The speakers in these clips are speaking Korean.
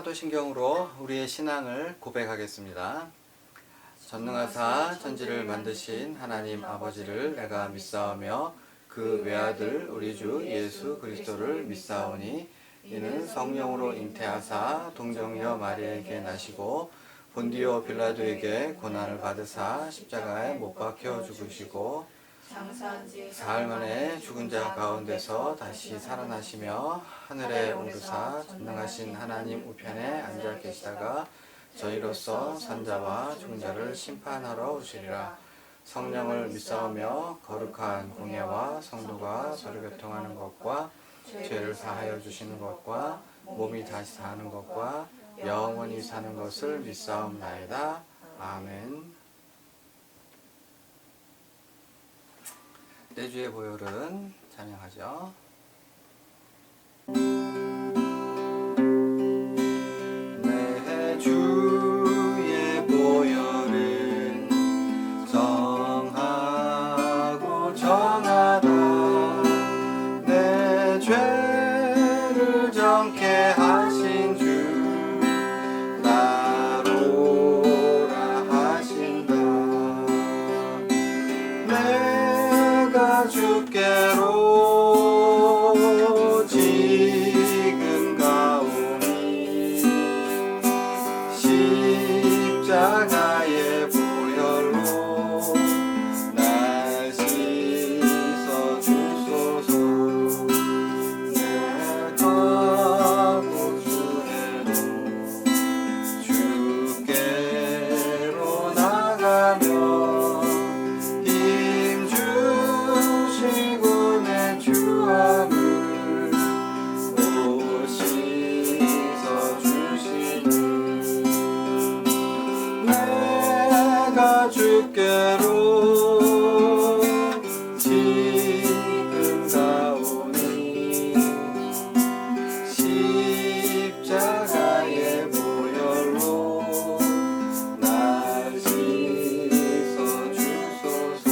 사도신경으로 우리의 신앙을 고백하겠습니다. 전능하사 천지를 만드신 하나님 아버지를 내가 믿사오며 그 외아들 우리 주 예수 그리스도를 믿사오니 이는 성령으로 잉태하사 동정녀 마리아에게 나시고 본디오 빌라도에게 고난을 받으사 십자가에 못 박혀 죽으시고 사흘 만에 죽은 자 가운데서 다시 살아나시며 하늘에 오르사 전능하신 하나님 우편에 앉아 계시다가 저희로서 산자와 죽은 자를 심판하러 오시리라. 성령을 믿사오며 거룩한 공예와 성도가 서로 교통하는 것과 죄를 사하여 주시는 것과 몸이 다시 사는 것과 영원히 사는 것을 믿사옵나이다. 아멘. 내주의 보혈은 찬양하죠. 내주의 보혈은 정하고 정하다 내 죄를 정케 하신 주 나로라 하신다. 내가 주께로 지금 가오니 십자가의 보혈로 날 씻어 주소서. 내가 주께로 나가며 힘 주시고 내 주함을 또 씻어 주시니 내가 주께로 지금 가오니 십자가의 보혈로 날 씻어 주소서.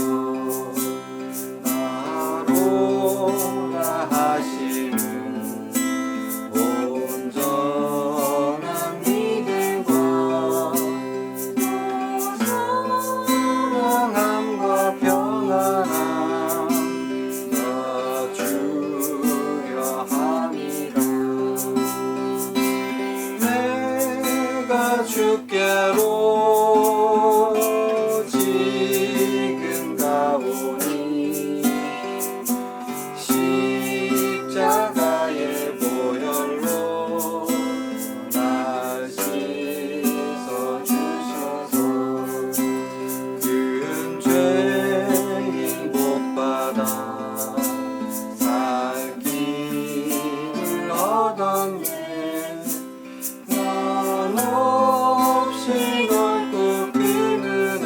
나로라 하심은 온전한 믿음과 사랑함과 평안함 주려 함이라. 내가 주께로 지금 가오니 십자가의 보혈로 날 씻어 주셔서 큰 죄인 복받아 살 길을 얻었네. 난 없이 넓고 큰 은혜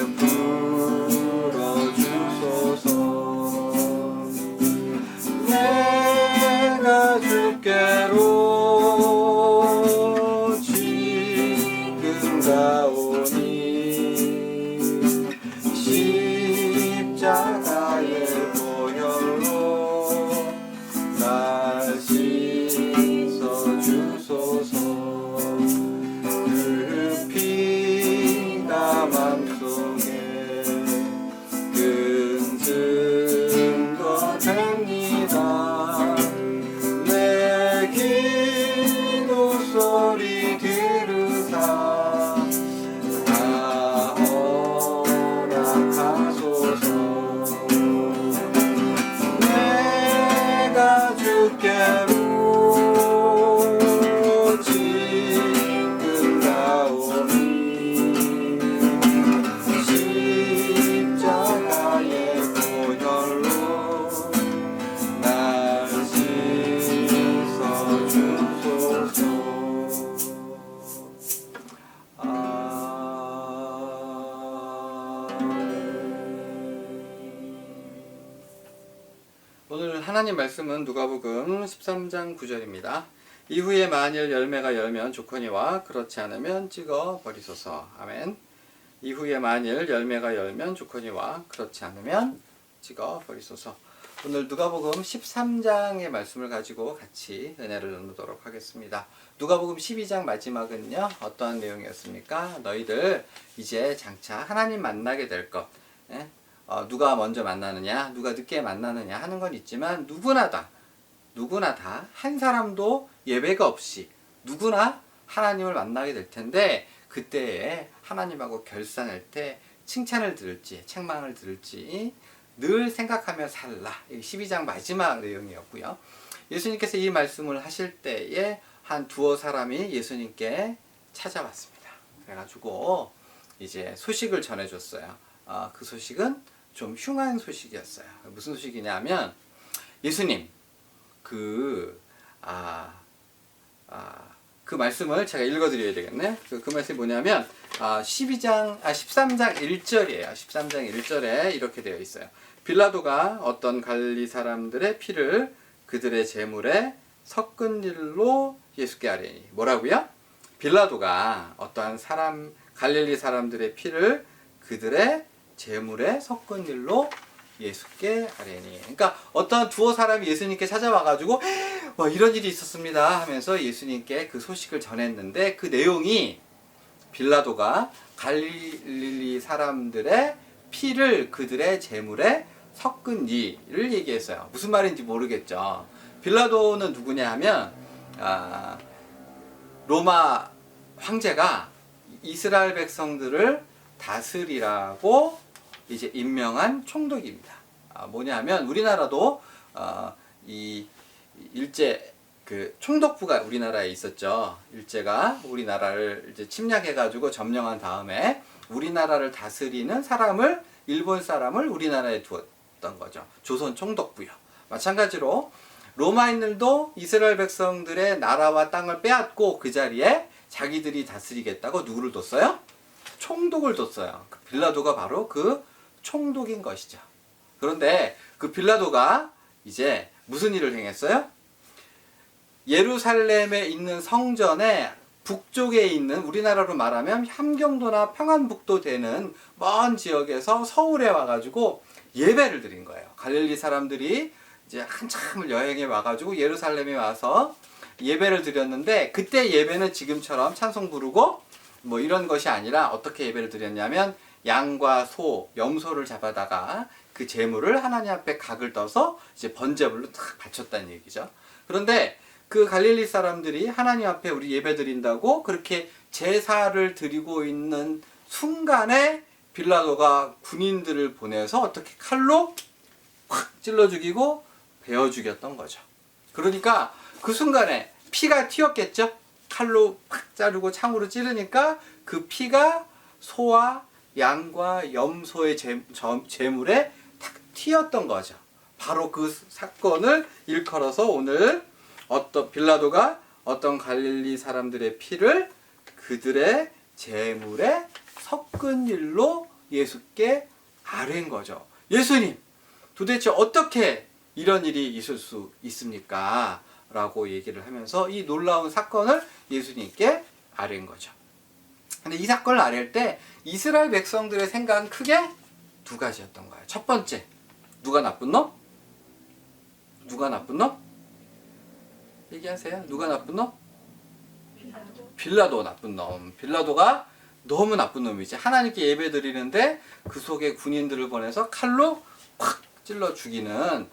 베풀어 주소서. 내가 주께로 지금 가오니 십자가의 보혈로 날 씻어 주소서. 그 피가 맘속에 큰 증거 됩니다. 내 기도 소리 들으사 다 허락하소서. 내가 주께로 지금 가오니 십자가의 보혈로 날 씻어 주소서. 오늘 하나님 말씀은 누가복음 13장 9절입니다. 이후에 만일 열매가 열면 좋거니와 그렇지 않으면 찍어 버리소서. 아멘. 이후에 만일 열매가 열면 좋거니와 그렇지 않으면 찍어 버리소서. 오늘 누가복음 13장의 말씀을 가지고 같이 은혜를 나누도록 하겠습니다. 누가복음 12장 마지막은요, 어떠한 내용이었습니까? 너희들 이제 장차 하나님 만나게 될 것, 누가 먼저 만나느냐, 누가 늦게 만나느냐 하는 건 있지만 누구나 다 한 사람도 예외가 없이 누구나 하나님을 만나게 될 텐데, 그때에 하나님하고 결산할 때 칭찬을 들을지 책망을 들을지 늘 생각하며 살라. 12장 마지막 내용이었고요. 예수님께서 이 말씀을 하실 때에 한 두어 사람이 예수님께 찾아왔습니다. 그래가지고 이제 소식을 전해줬어요. 그 소식은 좀 흉한 소식이었어요. 무슨 소식이냐면, 예수님, 그 말씀을 제가 읽어드려야 되겠네. 그 말씀이 뭐냐면, 13장 1절이에요. 13장 1절에 이렇게 되어 있어요. 빌라도가 어떤 갈릴리 사람들의 피를 그들의 제물에 섞은 일로 예수께 아뢰니. 뭐라고요? 빌라도가 어떠한 갈릴리 사람들의 피를 그들의 제물에 섞은 일로 예수께 아뢰니. 그러니까 어떤 두어 사람이 예수님께 찾아와가지고 이런 일이 있었습니다 하면서 예수님께 그 소식을 전했는데, 그 내용이 빌라도가 갈릴리 사람들의 피를 그들의 제물에 섞은 일을 얘기했어요. 무슨 말인지 모르겠죠. 빌라도는 누구냐 하면 로마 황제가 이스라엘 백성들을 다스리라고 이제 임명한 총독입니다. 뭐냐면 우리나라도 이 일제 그 총독부가 우리나라에 있었죠. 일제가 우리나라를 이제 침략해가지고 점령한 다음에 우리나라를 다스리는 사람을, 일본 사람을 우리나라에 두었던 거죠. 조선 총독부요. 마찬가지로 로마인들도 이스라엘 백성들의 나라와 땅을 빼앗고 그 자리에 자기들이 다스리겠다고 누구를 뒀어요? 총독을 뒀어요. 빌라도가 바로 그 총독인 것이죠. 그런데 그 빌라도가 이제 무슨 일을 행했어요? 예루살렘에 있는 성전에 북쪽에 있는, 우리나라로 말하면 함경도나 평안북도 되는 먼 지역에서 서울에 와가지고 예배를 드린 거예요. 갈릴리 사람들이 이제 한참을 여행에 와가지고 예루살렘에 와서 예배를 드렸는데, 그때 예배는 지금처럼 찬송 부르고 뭐 이런 것이 아니라 어떻게 예배를 드렸냐면, 양과 소, 염소를 잡아다가 그 제물을 하나님 앞에 각을 떠서 이제 번제물로 탁 바쳤다는 얘기죠. 그런데 그 갈릴리 사람들이 하나님 앞에 우리 예배 드린다고 그렇게 제사를 드리고 있는 순간에 빌라도가 군인들을 보내서 어떻게 칼로 확 찔러 죽이고 베어 죽였던 거죠. 그러니까 그 순간에 피가 튀었겠죠. 칼로 팍 자르고 창으로 찌르니까 그 피가 소와 양과 염소의 제물에 탁 튀었던 거죠. 바로 그 사건을 일컬어서 오늘 빌라도가 어떤 갈릴리 사람들의 피를 그들의 제물에 섞은 일로 예수께 아뢰인 거죠. 예수님, 도대체 어떻게 이런 일이 있을 수 있습니까? 라고 얘기를 하면서 이 놀라운 사건을 예수님께 아뢰인 거죠. 근데 이 사건을 아뢰일 때 이스라엘 백성들의 생각은 크게 두 가지였던 거예요. 첫 번째, 누가 나쁜 놈? 누가 나쁜 놈? 얘기하세요. 누가 나쁜 놈? 빌라도 나쁜 놈. 빌라도가 너무 나쁜 놈이지. 하나님께 예배 드리는데 그 속에 군인들을 보내서 칼로 팍 찔러 죽이는,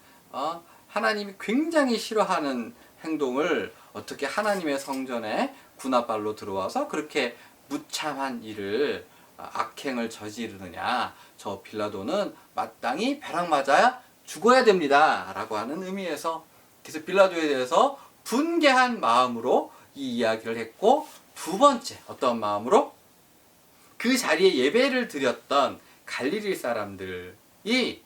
하나님이 굉장히 싫어하는 행동을 어떻게 하나님의 성전에 군합발로 들어와서 그렇게 무참한 일을, 악행을 저지르느냐. 저 빌라도는 마땅히 벼락 맞아야 죽어야 됩니다 라고 하는 의미에서, 그래서 빌라도에 대해서 분개한 마음으로 이 이야기를 했고, 두 번째 어떤 마음으로? 그 자리에 예배를 드렸던 갈릴리 사람들이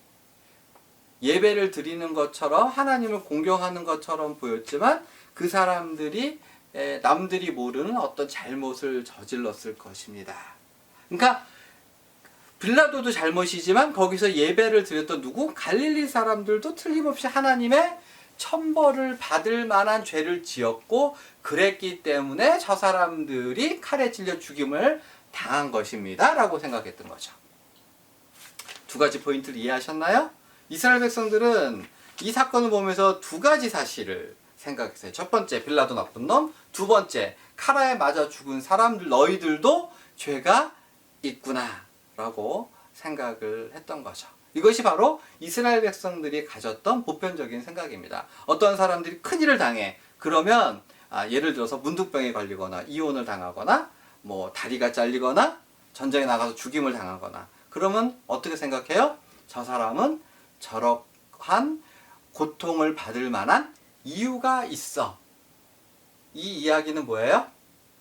예배를 드리는 것처럼 하나님을 공경하는 것처럼 보였지만 그 사람들이 남들이 모르는 어떤 잘못을 저질렀을 것입니다. 그러니까 빌라도도 잘못이지만 거기서 예배를 드렸던 누구? 갈릴리 사람들도 틀림없이 하나님의 천벌을 받을 만한 죄를 지었고, 그랬기 때문에 저 사람들이 칼에 찔려 죽임을 당한 것입니다 라고 생각했던 거죠. 두 가지 포인트를 이해하셨나요? 이스라엘 백성들은 이 사건을 보면서 두 가지 사실을 생각했어요. 첫 번째, 빌라도 나쁜 놈. 두 번째, 칼에 맞아 죽은 사람들, 너희들도 죄가 있구나 라고 생각을 했던 거죠. 이것이 바로 이스라엘 백성들이 가졌던 보편적인 생각입니다. 어떤 사람들이 큰일을 당해. 그러면 예를 들어서 문득병에 걸리거나 이혼을 당하거나 뭐 다리가 잘리거나 전쟁에 나가서 죽임을 당하거나 그러면 어떻게 생각해요? 저 사람은 저러한 고통을 받을 만한 이유가 있어. 이 이야기는 뭐예요?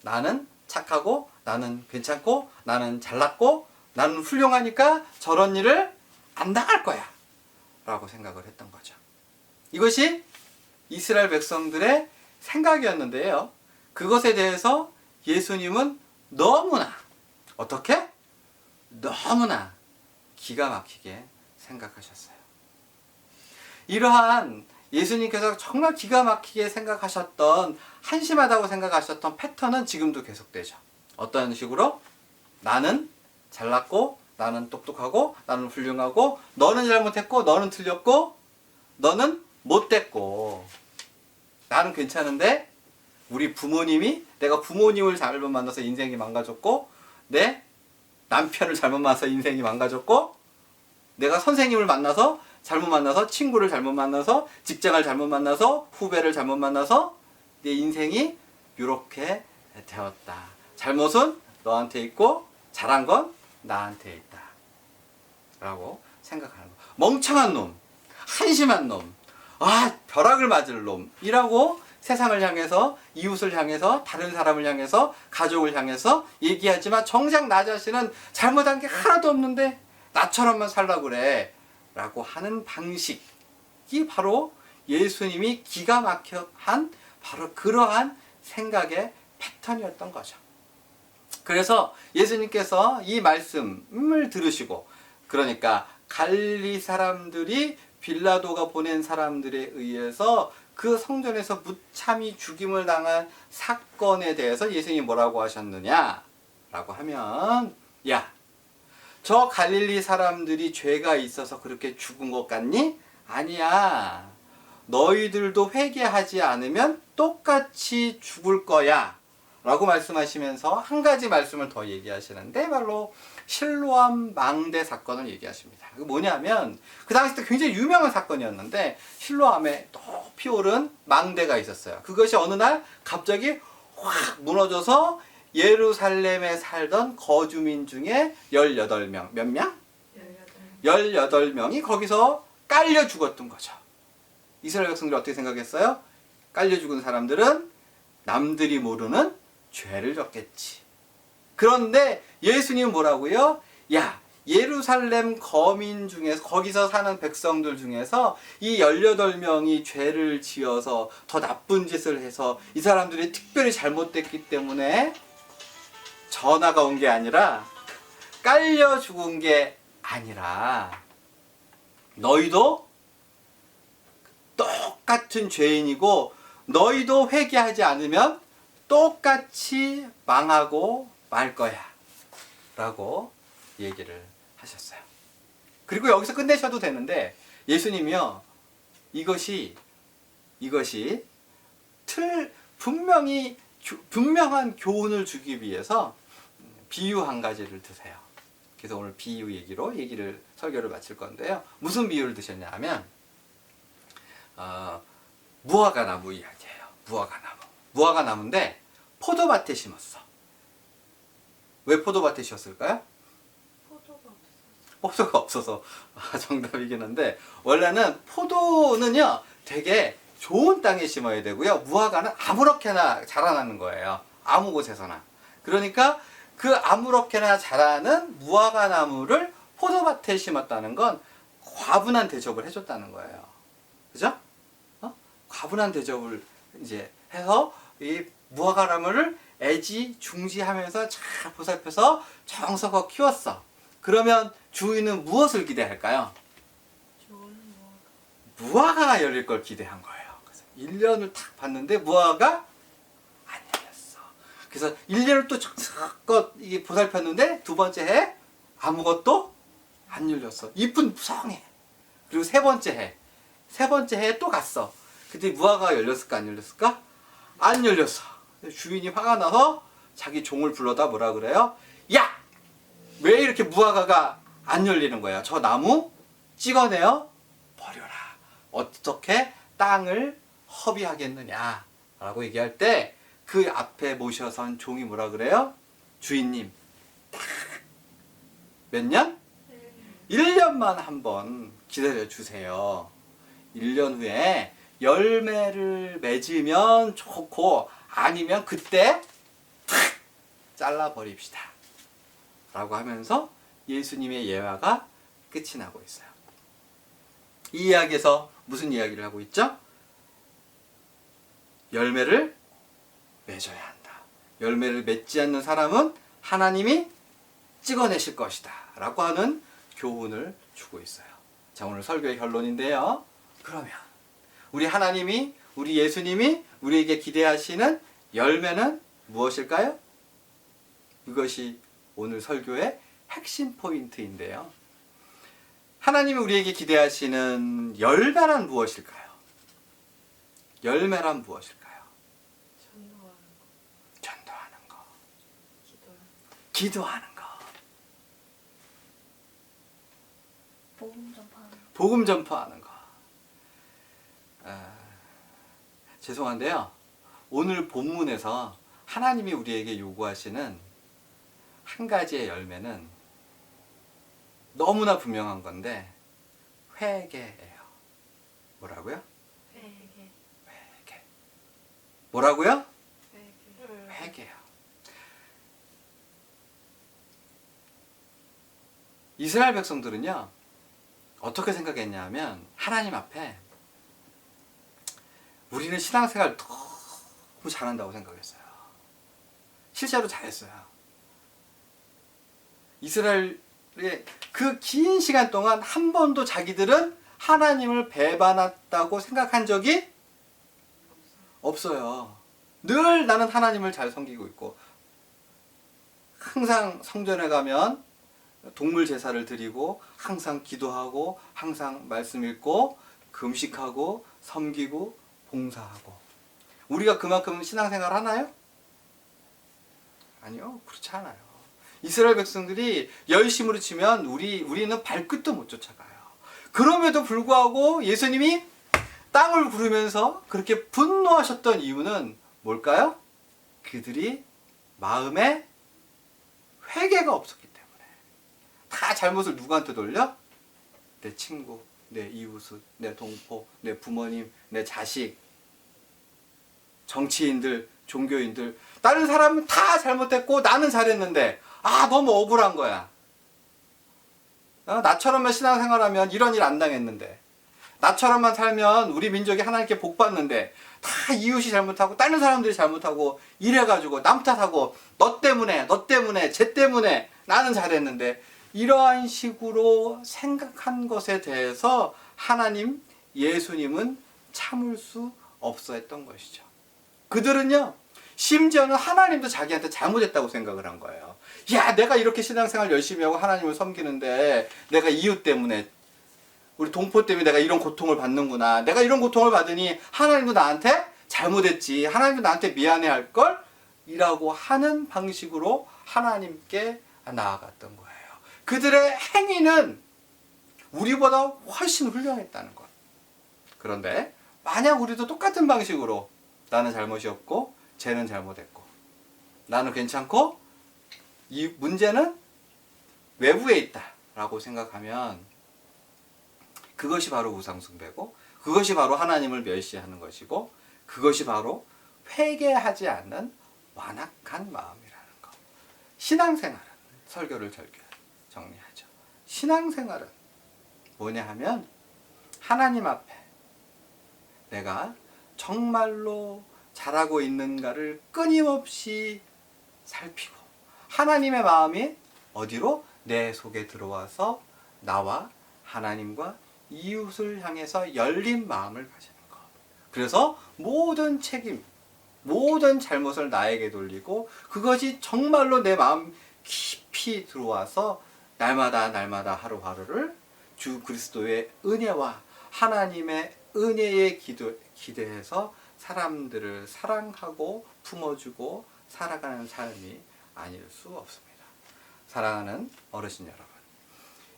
나는 착하고 나는 괜찮고 나는 잘났고 나는 훌륭하니까 저런 일을 안 당할 거야 라고 생각을 했던 거죠. 이것이 이스라엘 백성들의 생각이었는데요. 그것에 대해서 예수님은 너무나 어떻게? 너무나 기가 막히게 생각하셨어요. 이러한 예수님께서 정말 기가 막히게 생각하셨던, 한심하다고 생각하셨던 패턴은 지금도 계속되죠. 어떤 식으로? 나는 잘났고 나는 똑똑하고 나는 훌륭하고 너는 잘못했고 너는 틀렸고 너는 못됐고 나는 괜찮은데 우리 부모님이, 내가 부모님을 잘못 만나서 인생이 망가졌고 내 남편을 잘못 만나서 인생이 망가졌고 내가 선생님을 만나서 잘못 만나서 친구를 잘못 만나서 직장을 잘못 만나서 후배를 잘못 만나서 내 인생이 이렇게 되었다. 잘못은 너한테 있고 잘한 건 나한테 있다 라고 생각하는 거. 멍청한 놈, 한심한 놈, 벼락을 맞을 놈이라고 세상을 향해서, 이웃을 향해서, 다른 사람을 향해서, 가족을 향해서 얘기하지만 정작 나 자신은 잘못한 게 하나도 없는데 나처럼만 살라고 그래 라고 하는 방식이 바로 예수님이 기가 막혀 한 바로 그러한 생각의 패턴이었던 거죠. 그래서 예수님께서 이 말씀을 들으시고, 그러니까 갈릴리 사람들이 빌라도가 보낸 사람들에 의해서 그 성전에서 무참히 죽임을 당한 사건에 대해서 예수님이 뭐라고 하셨느냐 라고 하면, 야, 저 갈릴리 사람들이 죄가 있어서 그렇게 죽은 것 같니? 아니야. 너희들도 회개하지 않으면 똑같이 죽을 거야 라고 말씀하시면서 한 가지 말씀을 더 얘기하시는데 바로 실로암 망대 사건을 얘기하십니다. 그 뭐냐면 그 당시 때 굉장히 유명한 사건이었는데 실로암에 높이 오른 망대가 있었어요. 그것이 어느 날 갑자기 확 무너져서 예루살렘에 살던 거주민 중에 18명, 몇 명? 18명이 거기서 깔려 죽었던 거죠. 이스라엘 백성들이 어떻게 생각했어요? 깔려 죽은 사람들은 남들이 모르는 죄를 졌겠지. 그런데 예수님은 뭐라고요? 야, 예루살렘 거민 중에서, 거기서 사는 백성들 중에서 이 18명이 죄를 지어서 더 나쁜 짓을 해서 이 사람들이 특별히 잘못됐기 때문에 전화가 온 게 아니라, 깔려 죽은 게 아니라 너희도 똑같은 죄인이고 너희도 회개하지 않으면 똑같이 망하고 말 거야 라고 얘기를 하셨어요. 그리고 여기서 끝내셔도 되는데 예수님이요, 이것이 분명한 교훈을 주기 위해서 비유 한 가지를 드세요. 그래서 오늘 비유 얘기로 설교를 마칠 건데요. 무슨 비유를 드셨냐 하면 무화과 나무 이야기예요. 무화과 나무인데 포도밭에 심었어. 왜 포도밭에 심었을까요? 포도가 없어서 정답이긴 한데, 원래는 포도는요 되게 좋은 땅에 심어야 되고요, 무화과는 아무렇게나 자라나는 거예요. 아무 곳에서나. 그러니까 그 아무렇게나 자라는 무화과 나무를 포도밭에 심었다는 건 과분한 대접을 해줬다는 거예요. 그죠? 과분한 대접을 이제 해서 이 무화과 나무를 애지중지하면서 잘 보살펴서 정성껏 키웠어. 그러면 주인은 무엇을 기대할까요? 무화과가 열릴 걸 기대한 거예요. 그래서 1년을 탁 봤는데 무화과가 안 열렸어. 그래서 1년을 또 정성껏 보살폈는데 두 번째 해 아무것도 안 열렸어. 잎은 무성해. 그리고 세 번째 해 세 번째 해에 또 갔어. 그때 무화과가 열렸을까 안 열렸을까? 안 열렸어. 주인이 화가 나서 자기 종을 불러다 뭐라 그래요? 야! 왜 이렇게 무화과가 안 열리는 거야? 저 나무 찍어내어 버려라. 어떻게 땅을 허비하겠느냐 라고 얘기할 때 그 앞에 모셔선 종이 뭐라 그래요? 주인님, 몇 년? 1년만 한번 기다려 주세요. 1년 후에 열매를 맺으면 좋고 아니면 그때 탁 잘라버립시다 라고 하면서 예수님의 예화가 끝이 나고 있어요. 이 이야기에서 무슨 이야기를 하고 있죠? 열매를 맺어야 한다. 열매를 맺지 않는 사람은 하나님이 찍어내실 것이다 라고 하는 교훈을 주고 있어요. 자, 오늘 설교의 결론인데요. 그러면 우리 하나님이, 우리 예수님이 우리에게 기대하시는 열매는 무엇일까요? 이것이 오늘 설교의 핵심 포인트인데요. 하나님이 우리에게 기대하시는 열매란 무엇일까요? 열매란 무엇일까요? 전도하는 거. 기도하는 거. 복음 전파하는 거. 죄송한데요. 오늘 본문에서 하나님이 우리에게 요구하시는 한 가지의 열매는 너무나 분명한 건데 회개예요. 뭐라고요? 회개. 뭐라고요? 회개요. 이스라엘 백성들은요, 어떻게 생각했냐면 하나님 앞에 우리는 신앙생활 너무 잘한다고 생각했어요. 실제로 잘했어요. 이스라엘의 그 긴 시간 동안 한 번도 자기들은 하나님을 배반했다고 생각한 적이 없어요. 늘 나는 하나님을 잘 섬기고 있고 항상 성전에 가면 동물 제사를 드리고 항상 기도하고 항상 말씀 읽고 금식하고 섬기고 봉사하고. 우리가 그만큼 신앙생활 하나요? 아니요, 그렇지 않아요. 이스라엘 백성들이 열심으로 치면 우리는 발끝도 못 쫓아가요. 그럼에도 불구하고 예수님이 땅을 구르면서 그렇게 분노하셨던 이유는 뭘까요? 그들이 마음에 회개가 없었기 때문에. 다 잘못을 누구한테 돌려? 내 친구, 내 이웃, 내 동포, 내 부모님, 내 자식, 정치인들, 종교인들. 다른 사람은 다 잘못했고 나는 잘했는데 너무 억울한 거야. 나처럼만 신앙생활하면 이런 일 안 당했는데, 나처럼만 살면 우리 민족이 하나님께 복 받는데, 다 이웃이 잘못하고 다른 사람들이 잘못하고 이래가지고 남 탓하고 너 때문에 쟤 때문에 나는 잘했는데, 이러한 식으로 생각한 것에 대해서 하나님, 예수님은 참을 수 없어 했던 것이죠. 그들은요, 심지어는 하나님도 자기한테 잘못했다고 생각을 한 거예요. 야, 내가 이렇게 신앙생활 열심히 하고 하나님을 섬기는데 내가 이웃 때문에, 우리 동포 때문에 내가 이런 고통을 받는구나. 내가 이런 고통을 받으니 하나님도 나한테 잘못했지. 하나님도 나한테 미안해 할걸? 이라고 하는 방식으로 하나님께 나아갔던 거예요. 그들의 행위는 우리보다 훨씬 훌륭했다는 것. 그런데 만약 우리도 똑같은 방식으로 나는 잘못이 없고 쟤는 잘못했고 나는 괜찮고 이 문제는 외부에 있다라고 생각하면 그것이 바로 우상숭배고 그것이 바로 하나님을 멸시하는 것이고 그것이 바로 회개하지 않는 완악한 마음이라는 것. 신앙생활은, 설교를 정리하죠. 신앙생활은 뭐냐 하면 하나님 앞에 내가 정말로 잘하고 있는가를 끊임없이 살피고 하나님의 마음이 어디로? 내 속에 들어와서 나와 하나님과 이웃을 향해서 열린 마음을 가지는 것. 그래서 모든 책임, 모든 잘못을 나에게 돌리고 그것이 정말로 내 마음 깊이 들어와서 날마다 하루하루를 주 그리스도의 은혜와 하나님의 은혜에 기대해서 사람들을 사랑하고 품어주고 살아가는 삶이 아닐 수 없습니다. 사랑하는 어르신 여러분,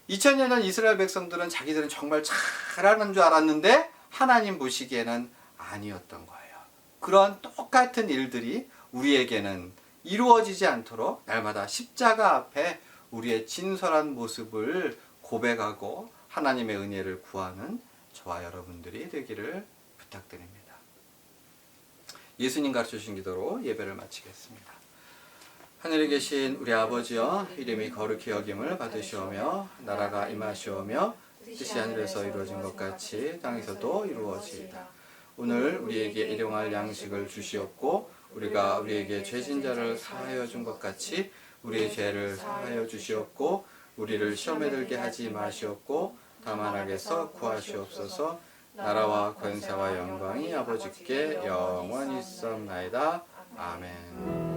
2000여 년 이스라엘 백성들은 자기들은 정말 잘하는 줄 알았는데 하나님 보시기에는 아니었던 거예요. 그런 똑같은 일들이 우리에게는 이루어지지 않도록 날마다 십자가 앞에 우리의 진솔한 모습을 고백하고 하나님의 은혜를 구하는 저와 여러분들이 되기를 부탁드립니다. 예수님 가르쳐주신 기도로 예배를 마치겠습니다. 하늘에 계신 우리 아버지여, 이름이 거룩히 여김을 받으시오며 나라가 임하시오며 뜻이 하늘에서 이루어진 것 같이 땅에서도 이루어지이다. 오늘 우리에게 일용할 양식을 주시옵고 우리가 우리에게 죄진 자를 사하여 준 것 같이 우리의 죄를 사하여 주시옵고 우리를 시험에 들게 하지 마시옵고 다만 악에서 구하시옵소서. 나라와 권세와 영광이 아버지께 영원히 있사옵나이다. 아멘.